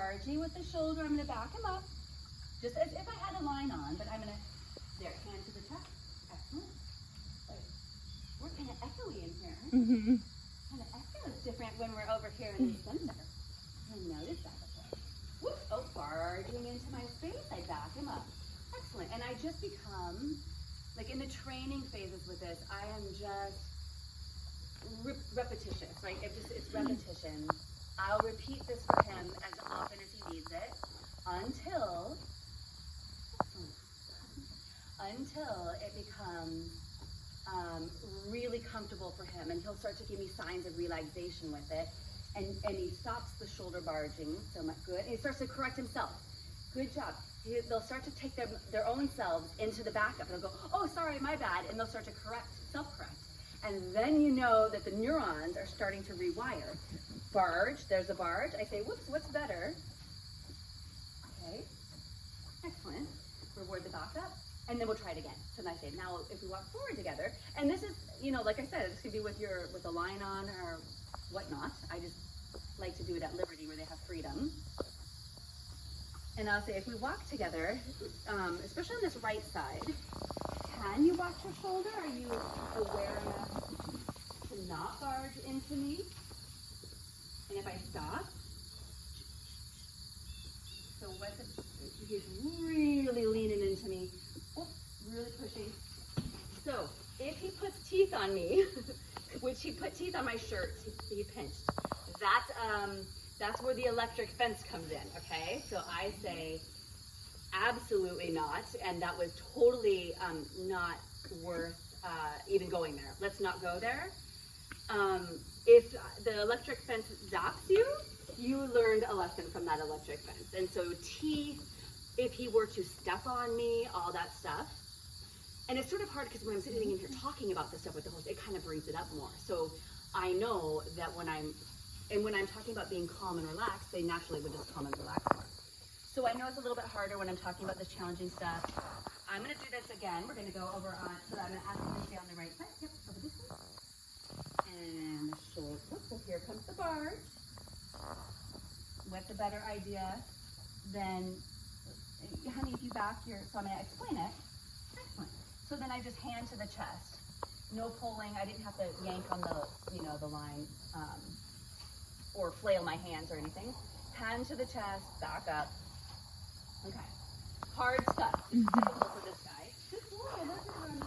barging with the shoulder. I'm gonna back him up, just as if I had a line on, but I'm gonna, there, hand to the chest. Excellent. Like, we're kind of echoey in here. Kind of echoes different when we're over here in the center. I noticed that before. Whoop, oh, barging into my space, I back him up. Excellent, and I just become, like in the training phases with this, I am just repetitious, right? It's repetition. I'll repeat this for him as often as he needs it until it becomes really comfortable for him, and he'll start to give me signs of relaxation with it, and he stops the shoulder barging so much. Good, and he starts to correct himself. Good job. They'll start to take their own selves into the backup, and they'll go, oh, sorry, my bad, and they'll start to self-correct. And then you know that the neurons are starting to rewire. Barge, there's a barge. I say, whoops, what's better? Okay, excellent. Reward the backup, and then we'll try it again. So then I say, now if we walk forward together, and this is, you know, like I said, this could be with a line on or whatnot. I just like to do it at Liberty where they have freedom. And I'll say, if we walk together, especially on this right side, can you watch your shoulder? Are you aware enough to not barge into me? And if I stop, so he's really leaning into me, really pushing. So if he puts teeth on me, which he put teeth on my shirt, he pinched, that's where the electric fence comes in, okay? So I say, absolutely not, and that was totally not worth even going there. Let's not go there. If the electric fence zaps you, you learned a lesson from that electric fence. And so teeth, if he were to step on me, all that stuff. And it's sort of hard because when I'm sitting in here talking about this stuff with the host, it kind of brings it up more. So I know that when I'm talking about being calm and relaxed, they naturally would just calm and relax more. So I know it's a little bit harder when I'm talking about this challenging stuff. I'm gonna do this again. We're gonna go over on, so I'm gonna ask you to stay on the right side. Yep, over this way. And the shoulder, so here comes the barge. With the better idea, then, honey, if you back so I'm gonna explain it. Excellent. So then I just hand to the chest. No pulling, I didn't have to yank on the line, or flail my hands or anything. Hand to the chest, back up. Okay. Hard stuff. It's difficult for this guy. Good boy, look at him.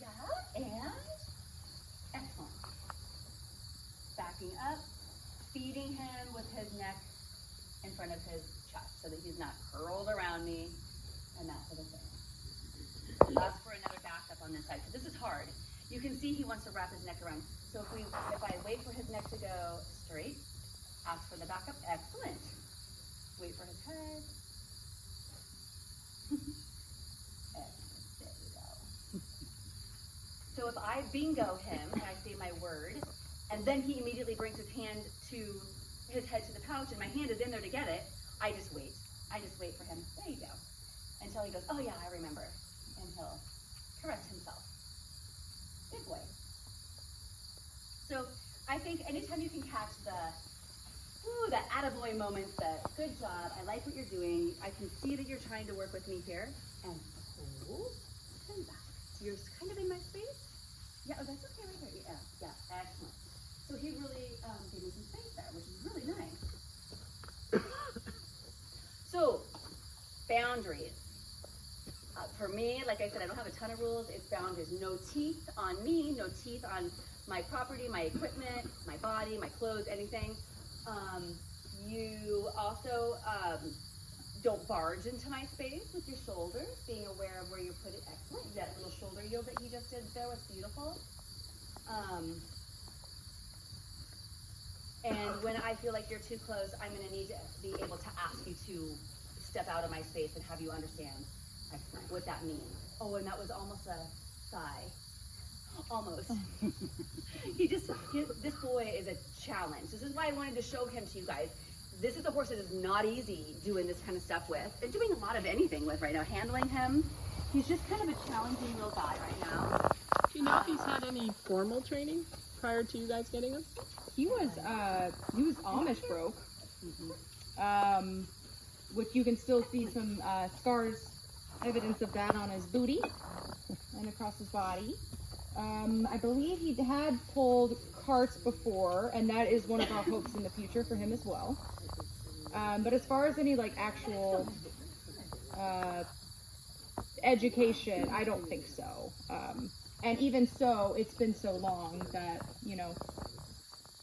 Yeah, and excellent. Backing up, feeding him with his neck in front of his chest so that he's not curled around me and that sort of thing. Ask for another backup on this side, because this is hard. You can see he wants to wrap his neck around. So if I wait for his neck to go straight, ask for the backup. Excellent. Wait for his head. Excellent. There we go. So if I bingo him and I say my word, and then he immediately brings his hand to his head to the pouch, and my hand is in there to get it, I just wait. I just wait for him. There you go. Until he goes, oh yeah, I remember. And he'll correct himself. Good boy. So I think anytime you can catch the attaboy moments, the good job, I like what you're doing, I can see that you're trying to work with me here, and pull, and back. So you're kind of in my space? Yeah, oh, that's okay right there. Yeah, excellent. So he really gave me some space there, which is really nice. So, boundaries. For me, like I said, I don't have a ton of rules. It's boundaries. No teeth on me, no teeth on my property, my equipment, my body, my clothes, anything. You also don't barge into my space with your shoulders, being aware of where you're putting. Excellent. That little shoulder yield that he just did there was beautiful. And when I feel like you're too close, I'm going to need to be able to ask you to step out of my space and have you understand what that means. Oh, and that was almost a sigh. Almost. This boy is a challenge. This is why I wanted to show him to you guys. This is a horse that is not easy doing this kind of stuff with, and doing a lot of anything with right now. Handling him, he's just kind of a challenging little guy right now. Do you know if he's had any formal training prior to you guys getting him? he was Amish broke. Which you can still see some scars, evidence of that on his booty and across his body. I believe he had pulled carts before, and that is one of our hopes in the future for him as well. But as far as any like actual education, I don't think so. And even so, it's been so long that, you know,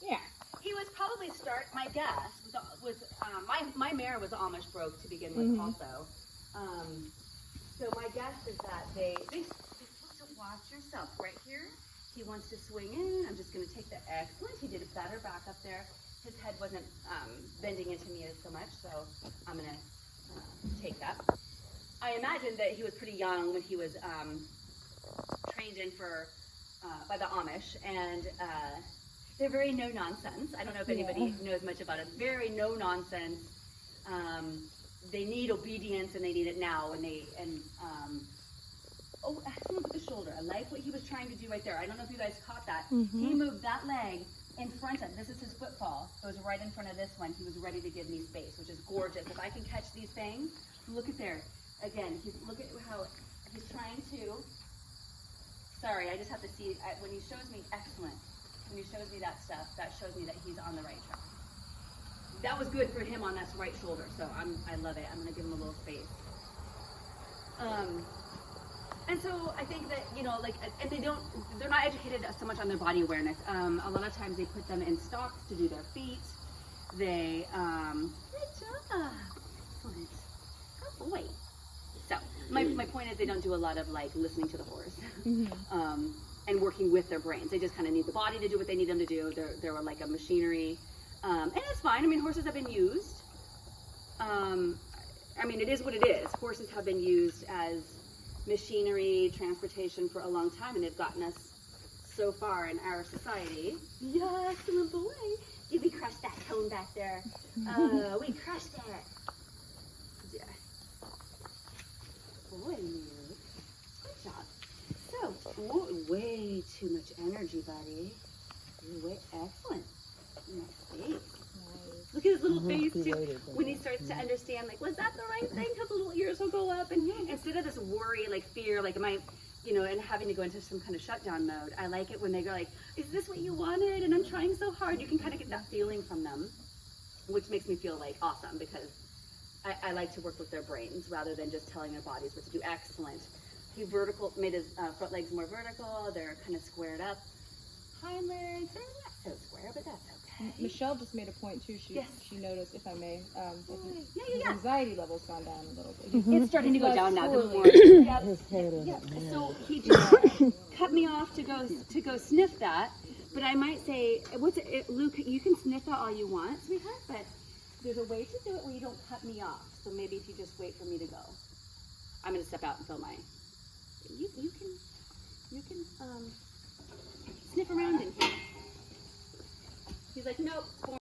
yeah. He was probably my guess my mare was Amish broke to begin with also. So my guess is that they supposed to watch yourself right here. He wants to swing in. I'm just going to take the excellent. He did it better back up there. His head wasn't bending into me so much, so I'm going to take that. I imagine that he was pretty young when he was trained in by the Amish, and they're very no nonsense. I don't know if anybody knows much about it. Very no nonsense. They need obedience and they need it now. Oh, excellent with the shoulder. I like what he was trying to do right there. I don't know if you guys caught that. He moved that leg in front of. This is his footfall. It was right in front of this one. He was ready to give me space, which is gorgeous. If I can catch these things, look at there. Again, look at how he's trying to. Sorry, I just have to see when he shows me excellent. When he shows me that stuff, that shows me that he's on the right track. That was good for him on that right shoulder, so I love it. I'm gonna give him a little space. And so I think that, you know, like, and they're not educated so much on their body awareness. A lot of times they put them in stocks to do their feet. They, good job. Excellent. Good boy. So my point is they don't do a lot of like listening to the horse. And working with their brains. They just kind of need the body to do what they need them to do. They're like a machinery. And it's fine. I mean, horses have been used. I mean, it is what it is. Horses have been used as machinery, transportation for a long time, and they've gotten us so far in our society. Yeah, excellent boy. Did we crush that cone back there? We crushed it. Yeah. Boy, Luke. Good job. So, way too much energy, buddy. You're way excellent. Nice face. Look at his little face too. When he starts to understand, like, was that the right thing? Because the little ears will go up, and instead of this worry, like fear, like am I, you know, and having to go into some kind of shutdown mode. I like it when they go like, is this what you wanted? And I'm trying so hard. You can kind of get that feeling from them, which makes me feel like awesome because I like to work with their brains rather than just telling their bodies what to do. Excellent. He made his front legs more vertical. They're kind of squared up. Hind legs, they're not so square, but that's okay. Michelle just made a point too. She noticed, if I may, his anxiety level's gone down a little bit. It's starting to go down now. The more, So he just cut me off to go sniff that. But I might say, Luke? You can sniff that all you want, sweetheart. But there's a way to do it where you don't cut me off. So maybe if you just wait for me to go, I'm gonna step out and fill my. You can sniff around in here. He's like, nope.